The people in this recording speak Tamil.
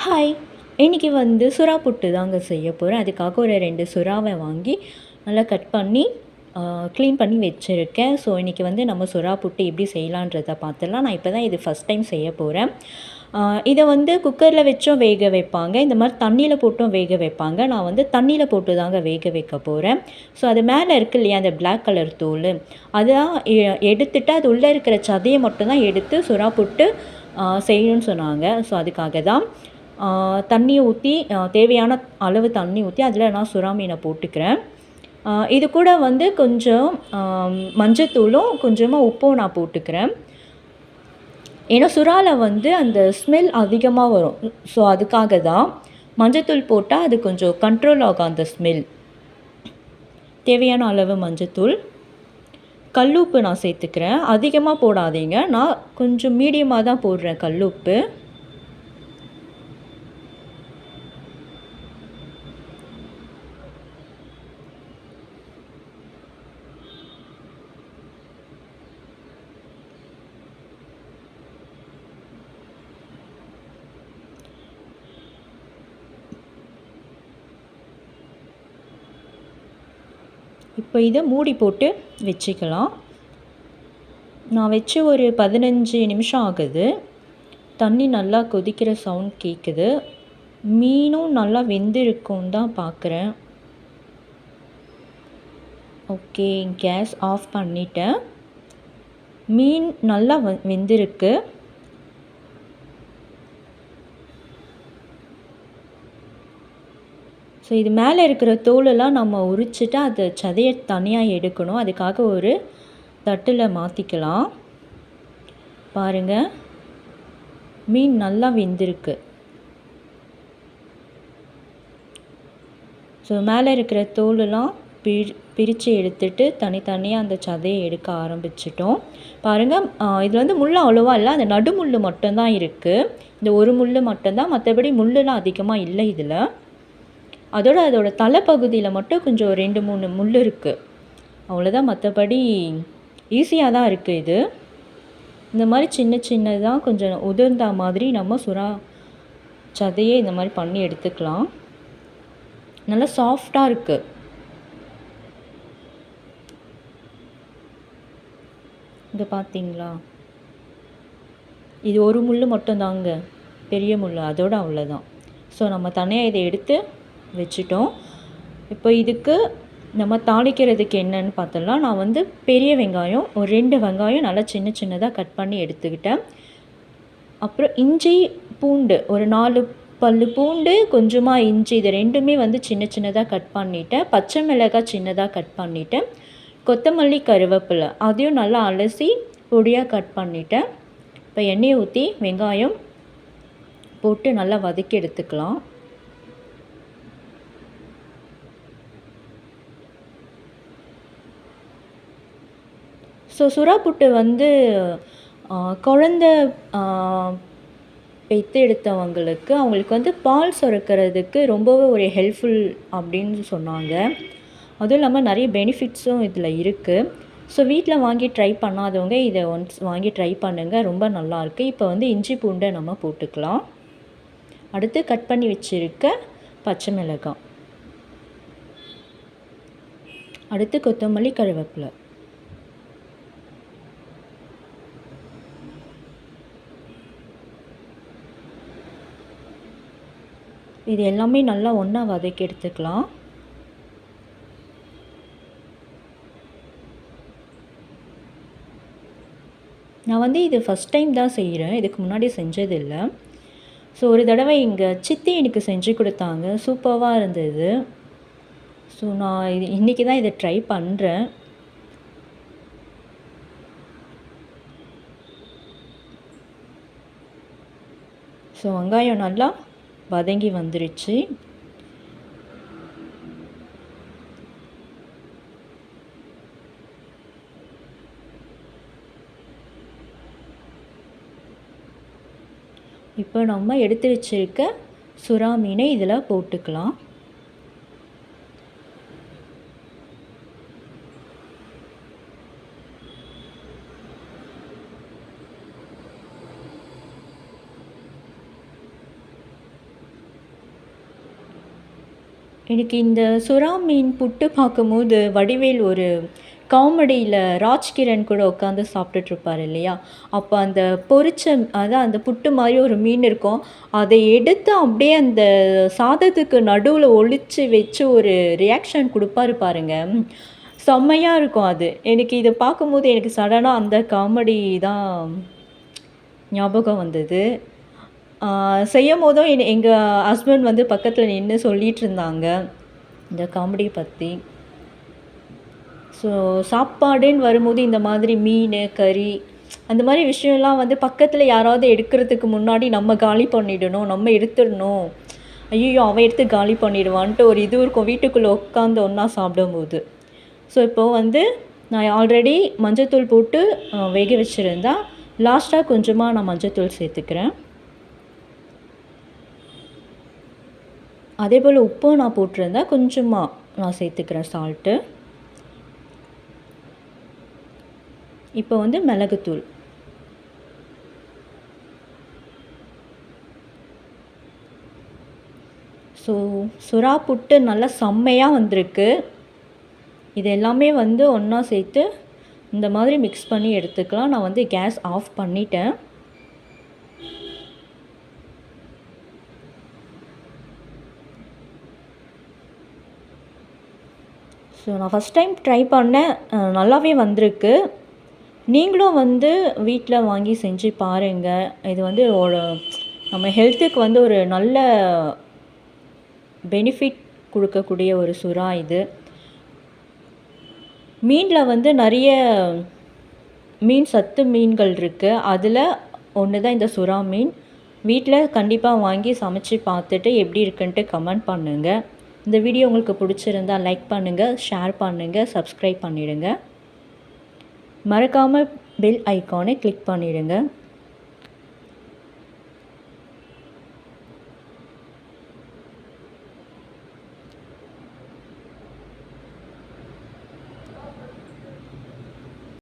ஹாய்! இன்னைக்கு வந்து சுறா புட்டு தாங்க செய்ய போறேன். அதுக்காக ஒரு 2 சுறாவ வாங்கி நல்லா கட் பண்ணி க்ளீன் பண்ணி வச்சுருக்கேன். ஸோ இன்னைக்கு வந்து நம்ம சுறா புட்டு எப்படி செய்யலான்றத பார்த்துடலாம். நான் இப்போ தான் இது ஃபஸ்ட் டைம் செய்ய போறேன். இத வந்து குக்கரில் வச்சும் வேக வைப்பாங்க. இந்த மாதிரி தண்ணியில் போட்டும் வேக வைப்பாங்க. நான் வந்து தண்ணியில் போட்டு தாங்க வேக வைக்க போறேன். ஸோ அது மேலே இருக்கு இல்லையா, அந்த பிளாக் கலர் தோல், அதான் எடுத்துட்டு அது உள்ளே இருக்கிற சதையை மட்டும் தான் எடுத்து சுறா புட்டு செய்யணும்னு சொன்னாங்க. ஸோ அதுக்காக தான் தண்ணி ஊற்றி தேவையான அளவு தண்ணி ஊற்றி அதில் நான் சுறா மீனை போட்டுக்கிறேன். இது கூட வந்து கொஞ்சம் மஞ்சத்தூளும் கொஞ்சமாக உப்பும் நான் போட்டுக்கிறேன். ஏன்னா சுறாவில் வந்து அந்த ஸ்மெல் அதிகமாக வரும். ஸோ அதுக்காக தான் மஞ்சத்தூள் போட்டால் அது கொஞ்சம் கண்ட்ரோல் ஆகும் அந்த ஸ்மெல். தேவையான அளவு மஞ்சத்தூள், கல்லுப்பு நான் சேர்த்துக்கிறேன். அதிகமாக போடாதீங்க, நான் கொஞ்சம் மீடியமாக தான் போடுறேன் கல்லுப்பு. இப்போ இதை மூடி போட்டு வச்சுக்கலாம். நான் வச்சு ஒரு 15 நிமிஷம் ஆகுது. தண்ணி நல்லா கொதிக்கிற சவுண்ட் கேட்குது. மீனும் நல்லா வெந்திருக்கும் தான் பார்க்குறேன். ஓகே, கேஸ் ஆஃப் பண்ணிட்டேன். மீன் நல்லா வெந்திருக்கு. ஸோ இது மேலே இருக்கிற தோலெல்லாம் நம்ம உரிச்சிட்டு அதை சதையை தனியாக எடுக்கணும். அதுக்காக ஒரு தட்டில் மாற்றிக்கலாம். பாருங்கள், மீன் நல்லா வெந்திருக்கு. ஸோ மேலே இருக்கிற தோலெல்லாம் பிரித்து எடுத்துட்டு தனித்தனியாக அந்த சதையை எடுக்க ஆரம்பிச்சிட்டோம். பாருங்கள், இதில் வந்து முள் அவ்வளோவா இல்லை, அந்த நடு முள் மட்டும்தான் இருக்குது. இந்த ஒரு முள் மட்டும்தான், மற்றபடி முள்ளெலாம் அதிகமாக இல்லை இதில். அதோட தலைப்பகுதியில் மட்டும் கொஞ்சம் 2-3 முள் இருக்குது, அவ்வளோதான். மற்றபடி ஈஸியாக தான் இருக்குது இது. இந்த மாதிரி சின்ன சின்னதாக கொஞ்சம் உதிர்ந்த மாதிரி நம்ம சுறா சதையை இந்த மாதிரி பண்ணி எடுத்துக்கலாம். நல்லா சாஃப்டாக இருக்குது. இங்கே பார்த்தீங்களா, இது ஒரு முள் மட்டும்தாங்க, பெரிய முள், அதோட அவ்வளோதான். ஸோ நம்ம தனியாக இதை எடுத்து வச்சுட்டோம். இப்போ இதுக்கு நம்ம தாளிக்கிறதுக்கு என்னன்னு பார்த்தலாம். நான் வந்து பெரிய வெங்காயம் ஒரு 2 வெங்காயம் நல்லா சின்ன சின்னதாக கட் பண்ணி எடுத்துக்கிட்டேன். அப்புறம் இஞ்சி பூண்டு ஒரு 4 பல்லு பூண்டு, கொஞ்சமாக இஞ்சி, இது ரெண்டுமே வந்து சின்ன சின்னதாக கட் பண்ணிவிட்டேன். பச்சை மிளகாய் சின்னதாக கட் பண்ணிவிட்டேன். கொத்தமல்லி, கருவேப்பிலை அதையும் நல்லா அலசி பொடியாக கட் பண்ணிவிட்டேன். இப்போ எண்ணெயை ஊற்றி வெங்காயம் போட்டு நல்லா வதக்கி எடுத்துக்கலாம். ஸோ சுறா புட்டு வந்து குழந்த பெற்று எடுத்தவங்களுக்கு அவங்களுக்கு வந்து பால் சுரக்கிறதுக்கு ரொம்பவே ஒரு ஹெல்ப்ஃபுல் அப்படின்னு சொன்னாங்க. அதுவும் இல்லாமல் நிறைய பெனிஃபிட்ஸும் இதில் இருக்குது. ஸோ வீட்டில் வாங்கி ட்ரை பண்ணாதவங்க இதை ஒன்ஸ் வாங்கி ட்ரை பண்ணுங்கள், ரொம்ப நல்லாயிருக்கு. இப்போ வந்து இஞ்சி பூண்டை நம்ம போட்டுக்கலாம். அடுத்து கட் பண்ணி வச்சுருக்க பச்சை மிளகாய், அடுத்து கொத்தமல்லி, கருவேப்பிலை, இது எல்லாமே நல்லா ஒன்றா வதக்கி எடுத்துக்கலாம். நான் வந்து இது ஃபஸ்ட் டைம் தான் செய்கிறேன், இதுக்கு முன்னாடி செஞ்சதில்லை. ஸோ ஒரு தடவை எங்கள் சித்தி எனக்கு செஞ்சு கொடுத்தாங்க, சூப்பராக இருந்தது. ஸோ நான் இன்றைக்கி தான் இதை ட்ரை பண்ணுறேன். ஸோ வெங்காயம் நல்லா வதங்கி வந்துருச்சு. இப்போ நம்ம எடுத்து வச்சுருக்க சுறா மீனை இதில் போட்டுக்கலாம். எனக்கு இந்த சுறா மீன் புட்டு பார்க்கும்போது வடிவேல் ஒரு காமெடியில் ராஜ்கிரண் கூட உட்காந்து சாப்பிட்டுட்ருப்பார் இல்லையா? அப்போ அந்த பொரிச்ச அதான் அந்த புட்டு மாதிரி ஒரு மீன் இருக்கும். அதை எடுத்து அப்படியே அந்த சாதத்துக்கு நடுவில் ஒளிச்சு வச்சு ஒரு ரியாக்ஷன் கொடுப்பாரு பாருங்க. செம்மையா இருக்கும் அது. எனக்கு இதை பார்க்கும்போது எனக்கு சடனாக அந்த காமெடி தான் ஞாபகம் வந்தது. செய்யும்போதும் எங்கள் ஹஸ்பண்ட் வந்து பக்கத்தில் நின்று சொல்லிகிட்டு இருந்தாங்க இந்த காமெடி பற்றி. ஸோ சாப்பாடுன்னு வரும்போது இந்த மாதிரி மீன், கறி அந்த மாதிரி விஷயம்லாம் வந்து பக்கத்தில் யாராவது எடுக்கிறதுக்கு முன்னாடி நம்ம காலி பண்ணிடணும், நம்ம எடுத்துடணும். ஐயோ அவன் எடுத்து காலி பண்ணிடுவான்ட்டு ஒரு இது இருக்கும் வீட்டுக்குள்ளே உட்காந்து ஒன்றா சாப்பிடும்போது. ஸோ இப்போது வந்து நான் ஆல்ரெடி மஞ்சத்தூள் போட்டு வேக வச்சுருந்தா லாஸ்ட்டாக கொஞ்சமாக நான் மஞ்சத்தூள் சேர்த்துக்கிறேன். அதே போல் உப்பும் நான் போட்டிருந்தேன், கொஞ்சமாக நான் சேர்த்துக்கிறேன் சால்ட்டு. இப்போ வந்து மிளகுத்தூள். ஸோ சுறா புட்டு நல்லா செம்மையாக வந்திருக்கு. இது எல்லாமே வந்து ஒன்றா சேர்த்து இந்த மாதிரி மிக்ஸ் பண்ணி எடுத்துக்கலாம். நான் வந்து கேஸ் ஆஃப் பண்ணிட்டேன். ஸோ நான் ஃபஸ்ட் டைம் ட்ரை பண்ணேன், நல்லாவே வந்திருக்கு. நீங்களும் வந்து வீட்டில் வாங்கி செஞ்சு பாருங்கள். இது வந்து நம்ம ஹெல்த்துக்கு வந்து ஒரு நல்ல பெனிஃபிட் கொடுக்கக்கூடிய ஒரு சுறா இது. மீனில் வந்து நிறைய சத்து மீன்கள் இருக்குது. அதில் ஒன்று தான் இந்த சுறா மீன். வீட்டில் கண்டிப்பாக வாங்கி சமைச்சு பார்த்துட்டு எப்படி இருக்குன்ட்டு கமெண்ட் பண்ணுங்கள். இந்த வீடியோ உங்களுக்கு பிடிச்சிருந்தால் லைக் பண்ணுங்கள், ஷேர் பண்ணுங்கள், சப்ஸ்கிரைப் பண்ணிவிடுங்க. மறக்காமல் பெல் ஐக்கானை கிளிக் பண்ணிவிடுங்க.